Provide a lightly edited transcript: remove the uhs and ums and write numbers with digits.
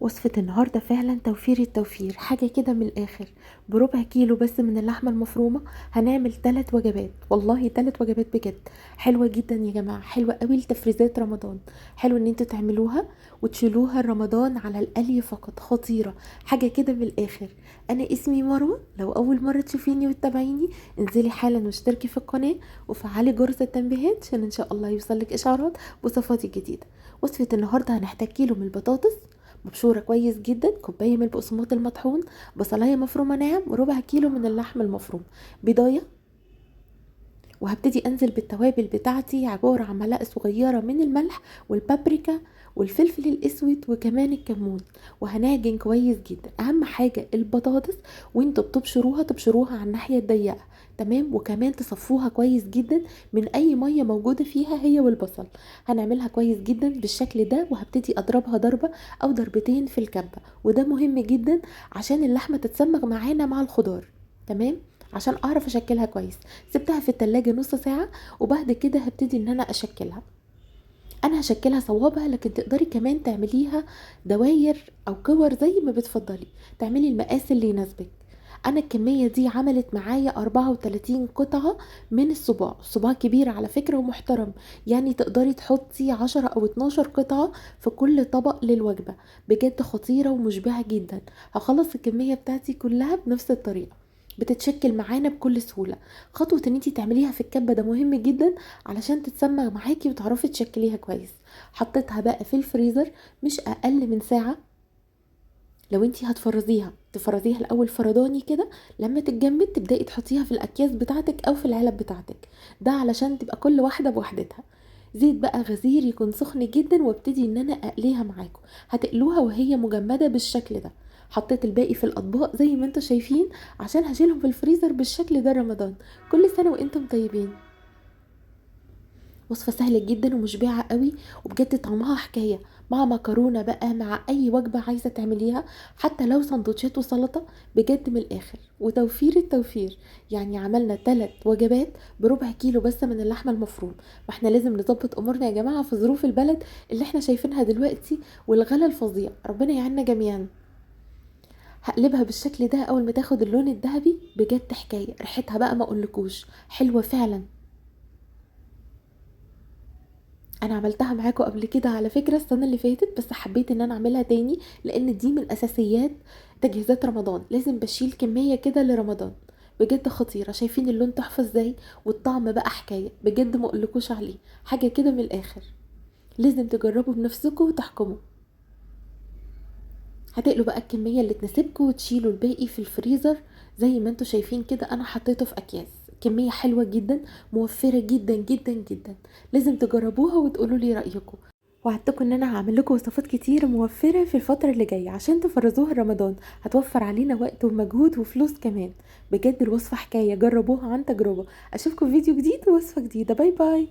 وصفة النهاردة فعلا توفير التوفير، حاجة كده من الآخر. بربع كيلو بس من اللحمة المفرومة هنعمل 3 وجبات، والله 3 وجبات بجد. حلوة جدا يا جماعة، حلوة قوي لتفريزات رمضان. حلو ان انتوا تعملوها وتشيلوها رمضان على القلي فقط، خطيرة. حاجة كده من الآخر. أنا اسمي مروة، لو أول مرة تشوفيني وتتابعيني انزلي حالا واشتركي في القناة وفعلي جرس التنبيهات عشان ان شاء الله يوصلك إشعارات بوصفاتي الجديدة. وصفة النهاردة هنحتاج كيلو من البطاطس مبشوره كويس جدا، كوبايه من البقسماط المطحون، بصلايه مفرومه ناعم، وربع كيلو من اللحم المفروم، بيضايه. وهبتدي انزل بالتوابل بتاعتي، عباره عن معلقه صغيره من الملح والبابريكا والفلفل الاسود وكمان الكمون. وهنعجن كويس جدا. اهم حاجه البطاطس وانتوا بتبشروها تبشروها على الناحيه الضيقه، تمام. وكمان تصفوها كويس جدا من اي ميه موجوده فيها هي والبصل. هنعملها كويس جدا بالشكل ده، وهبتدي اضربها ضربه او ضربتين في الكبه، وده مهم جدا عشان اللحمه تتسمغ معانا مع الخضار، تمام. عشان اعرف اشكلها كويس. سبتها في التلاجة نص ساعة، وبعد كده هبتدي ان انا اشكلها. انا هشكلها صوابع، لكن تقدري كمان تعمليها دواير او كور زي ما بتفضلي. تعملي المقاس اللي يناسبك. انا الكمية دي عملت معايا 34 قطعة من الصباع. الصباع كبير على فكرة ومحترم، يعني تقدري تحطي 10 او 12 قطعة في كل طبق للوجبة. بجد خطيرة ومشبعة جدا. هخلص الكمية بتاعتي كلها بنفس الطريقة. بتتشكل معانا بكل سهولة. خطوة ان انتي تعمليها في الكبة ده مهم جدا علشان تتسمغ معاكي وتعرفي تشكليها كويس. حطيتها بقى في الفريزر مش اقل من ساعة. لو انتي هتفرزيها تفرزيها الاول فرداني كده، لما تتجمد تبداي تحطيها في الاكياس بتاعتك او في العلب بتاعتك، ده علشان تبقى كل واحدة بوحدتها. زيت بقى غزير يكون سخن جدا، وابتدي ان انا اقليها معاكم. هتقلوها وهي مجمدة بالشكل ده. حطيت الباقي في الاطباق زي ما انتوا شايفين، عشان هشيلهم في الفريزر بالشكل ده رمضان. كل سنة وانتم طيبين. وصفة سهلة جدا ومشبعة قوي، وبجد طعمها حكاية. مع مكرونة بقى، مع اي وجبة عايزة تعمليها، حتى لو سندوتشات وسلطة. بجد من الاخر وتوفير التوفير. يعني عملنا 3 وجبات بربع كيلو بس من اللحمة المفروم. ما احنا لازم نظبط امورنا يا جماعة في ظروف البلد اللي احنا شايفينها دلوقتي، والغلا الفظيع. ربنا يعيننا جميعا. هقلبها بالشكل ده. اول ما تاخد اللون الذهبي بجد حكاية. ريحتها بقى ما اقولكوش، حلوة فعلا. انا عملتها معاكم قبل كده على فكرة السنة اللي فاتت، بس حبيت ان انا اعملها تاني لان دي من اساسيات تجهيزات رمضان. لازم بشيل كمية كده لرمضان. بجد خطيرة. شايفين اللون تحفة ازاي؟ والطعم بقى حكاية بجد ما اقولكوش عليه. حاجة كده من الاخر. لازم تجربوا بنفسكم وتحكموا. هتقلوا بقى الكمية اللي تناسبكم وتشيلوا الباقي في الفريزر. زي ما انتوا شايفين كده انا حطيته في اكياس. كمية حلوة جدا، موفرة جدا جدا جدا. لازم تجربوها وتقولوا لي رأيكم. وعدتكم ان انا هعمل لكم وصفات كتير موفرة في الفترة اللي جاية عشان تفرزوها رمضان. هتوفر علينا وقت ومجهود وفلوس كمان. بجد الوصفة حكاية، جربوها عن تجربة. اشوفكم في فيديو جديد ووصفة جديدة. باي باي.